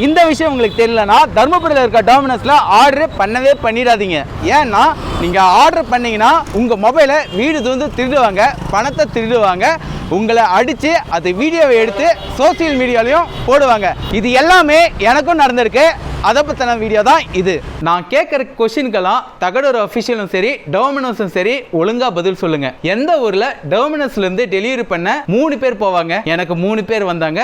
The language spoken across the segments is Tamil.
இந்த விஷயம் உங்களுக்கு தெரியலனா தர்மபுரியில் இருக்க டோமினோஸ்ல ஆர்டர் பண்ணவே பண்ணிடாதீங்க. ஏன்னா நீங்க ஆர்டர் பண்ணீங்கன்னா உங்க மொபைலை வீடு வந்து திருடுவாங்க, பணத்தை திருடுவாங்க, உங்களை அடிச்சு அது வீடியோவை எடுத்து சோசியல் மீடியாலையும் போடுவாங்க. இது எல்லாமே எனக்கும் நடந்திருக்கு. அதை பற்றின வீடியோ தான் இது. நான் கேட்குற கொஸ்டினுக்கெல்லாம் தகடூர் அஃபிஷியலும் சரி டோமினோஸும் சரி ஒழுங்காக பதில் சொல்லுங்க. எந்த ஊரில் டோமினோஸ்லேருந்து டெலிவரி பண்ண 3 பேர் போவாங்க? எனக்கு 3 பேர் வந்தாங்க.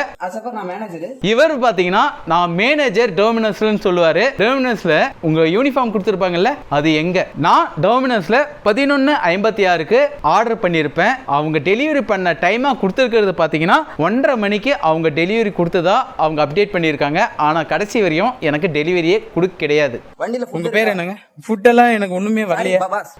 இவர் பார்த்தீங்கன்னா நான் மேனேஜர் டோமினோஸ்லன்னு சொல்லுவார். டோமினோஸில் உங்கள் யூனிஃபார்ம் கொடுத்துருப்பாங்கல்ல, அது எங்கே? நான் டோமினோஸில் 11:56க்கு ஆர்டர் பண்ணியிருப்பேன். அவங்க டெலிவரி பண்ண டைமாக கொடுத்துருக்கிறது பார்த்தீங்கன்னா 1:30 மணிக்கு அவங்க டெலிவரி கொடுத்ததா அவங்க அப்டேட் பண்ணியிருக்காங்க. ஆனால் கடைசி வரையும் எனக்கு டெலிவரியே கொடுக்க கிடையாது. உங்க பேர் என்னங்க? ஃபுட் எல்லாம் எனக்கு ஒண்ணுமே வரலையே.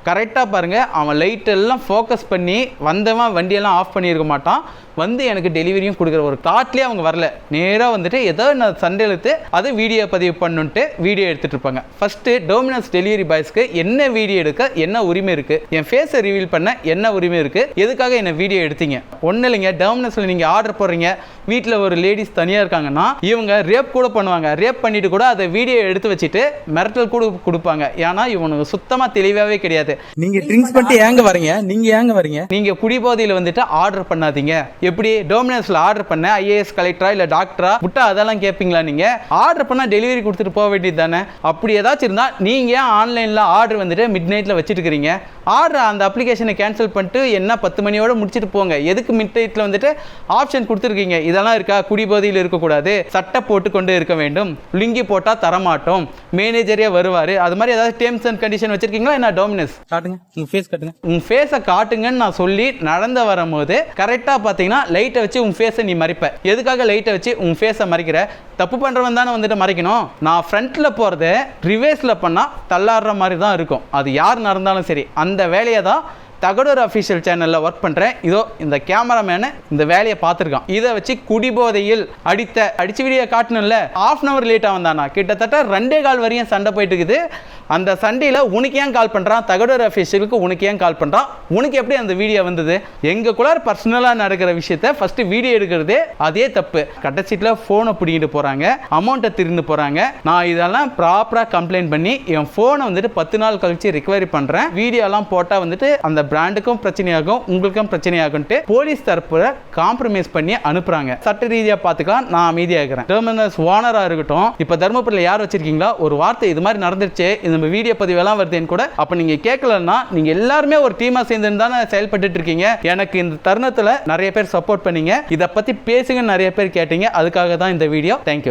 கரெக்டா பாருங்க, அவன் லைட் எல்லாம் ஃபோக்கஸ் பண்ணி வந்தவன் வண்டியெல்லாம் ஆஃப் பண்ணியிருக்க மாட்டான். வந்து எனக்கு டெலிவரியும் கொடுக்குற ஒரு தாட்லேயே அவங்க வரல. நேராக வந்துட்டு ஏதோ நான் சண்டை இழுத்து அதை வீடியோ பதிவு பண்ணுன்ட்டு வீடியோ எடுத்துகிட்டு இருப்பாங்க. ஃபஸ்ட்டு டோமினோஸ் டெலிவரி பாய்ஸ்க்கு என்ன வீடியோ எடுக்க என்ன உரிமை இருக்குது? என் ஃபேஸை ரிவீல் பண்ண என்ன உரிமை இருக்குது? எதுக்காக என்ன வீடியோ எடுத்தீங்க? ஒன்றும் இல்லைங்க, டோமினோஸில் நீங்கள் ஆர்டர் போடுறீங்க, வீட்டில் ஒரு லேடிஸ் தனியாக இருக்காங்கன்னா இவங்க ரேப் கூட பண்ணுவாங்க. ரேப் பண்ணிட்டு கூட அதை வீடியோ எடுத்து வச்சுட்டு மிரட்டல் கூட கொடுப்பாங்க. ஏன்னா இவனுக்கு சுத்தமாக தெளிவாகவே கிடையாது. நீங்கள் ட்ரிங்க்ஸ் பண்ணிட்டு ஏங்க வரீங்க? நீங்கள் ஏங்க வரீங்க? நீங்கள் குடிபோதையில் வந்துட்டு ஆர்டர் பண்ணாதீங்க. எப்படி டோமினோஸ்ல ஆர்டர் பண்ண ஐஏஎஸ் கலெக்டரா இல்ல டாக்டரா முட்டா அதெல்லாம் கேட்பீங்களா? நீங்க ஆர்டர் பண்ணா டெலிவரி கொடுத்துட்டு போக வேண்டியது தானே. அப்படி ஏதாச்சும் இருந்தா நீங்க ஆன்லைன்ல ஆர்டர் வந்துட்டு மிட் நைட்ல வச்சுட்டு இருக்கீங்க. ஆர்டர் அந்த அப்ளிகேஷனை கேன்சல் பண்ணிட்டு என்ன 10 மணியோட முடிச்சுட்டு போங்க. எதுக்கு மிட் நைட்ல வந்துட்டு ஆப்ஷன் கொடுத்துருக்கீங்க? இதெல்லாம் இருக்கா? குடிபோதையில் இருக்கக்கூடாது, சட்டை போட்டு கொண்டு இருக்க வேண்டும், லுங்கி போட்டா தரமாட்டோம், மேனேஜரே வருவாரு, அது மாதிரி ஏதாவது டேர்ம்ஸ் அண்ட் கண்டிஷன் வச்சிருக்கீங்களா என்ன? டோமினோஸ் காட்டுங்க, உங்க ஃபேஸ் காட்டுங்க. உங்க ஃபேஸை காட்டுங்கன்னு நான் சொல்லி நடந்து வரும்போது கரெக்டா பாத்தீங்கன்னா லைட்டை வச்சு உன் ஃபேஸை நீ மறைப்ப. எதுக்காக லைட்டை வச்சு உன் ஃபேஸை மறைக்கிற? தப்பு பண்றவன் தானே வந்துட்டு மறைக்கணும். நான் ஃப்ரண்ட்ல போறதை ரிவேர்ஸ்ல பண்ணா தள்ளாடுற மாதிரி தான் இருக்கும். அது யார் நடந்தாலும் சரி. அந்த வேலையை தான் தகடூர் அஃபிஷியல் சேனலில் ஒர்க் பண்ணுறேன். இதோ இந்த கேமராமேனு இந்த வேலையை பார்த்துருக்கான். இதை வச்சு குடிபோதையில் அடிச்சு வீடியோ காட்டணும்ல. 1/2 hour லேட்டாக வந்தானா கிட்டத்தட்ட 2.25 வரையும் சண்டை போயிட்டு இருக்குது. அந்த சண்டையில் உனக்கு ஏன் கால் பண்ணுறான்? தகடூர் அஃபிஷியலுக்கு உனக்கு ஏன் கால் பண்ணுறான்? உனக்கு எப்படி அந்த வீடியோ வந்தது? எங்களுக்குள்ளார பர்சனலாக நடக்கிற விஷயத்த ஃபஸ்ட்டு வீடியோ எடுக்கிறதே அதே தப்பு. கடைசியில் ஃபோனை பிடிக்கிட்டு போகிறாங்க, அமௌண்ட்டை திருந்து போகிறாங்க. நான் இதெல்லாம் ப்ராப்பராக கம்ப்ளைண்ட் பண்ணி என் ஃபோனை வந்துட்டு 10 நாள் கழிச்சு ரிகவரி பண்ணுறேன். வீடியோலாம் போட்டால் வந்துட்டு அந்த பிராண்டுக்கும் பிரச்சனையாகும், உங்களுக்கும் பிரச்சனையாகும்ட்டு போலீஸ் தரப்புல காம்ப்ரமைஸ் பண்ணி அனுப்புறாங்க. சட்ட ரீதியா பாத்துக்கலாம். நான் அமைதியா இருக்கிறேன். டோமினோஸ் ஓனரா இருக்கட்டும், இப்ப தர்மபுரியில யார் வச்சிருக்கீங்களா, ஒரு வார்த்தை இது மாதிரி நடந்துருச்சு, இந்த வீடியோ பதிவு எல்லாம் வருதுன்னு கூட அப்ப நீங்க கேட்கலன்னா நீங்க எல்லாருமே ஒரு டீமா சேர்ந்து தானே செயல்பட்டு இருக்கீங்க. எனக்கு இந்த தருணத்துல நிறைய பேர் சப்போர்ட் பண்ணீங்க. இதை பத்தி பேசுங்க, நிறைய பேர் கேட்டீங்க. அதுக்காக தான் இந்த வீடியோ. தேங்க்யூ.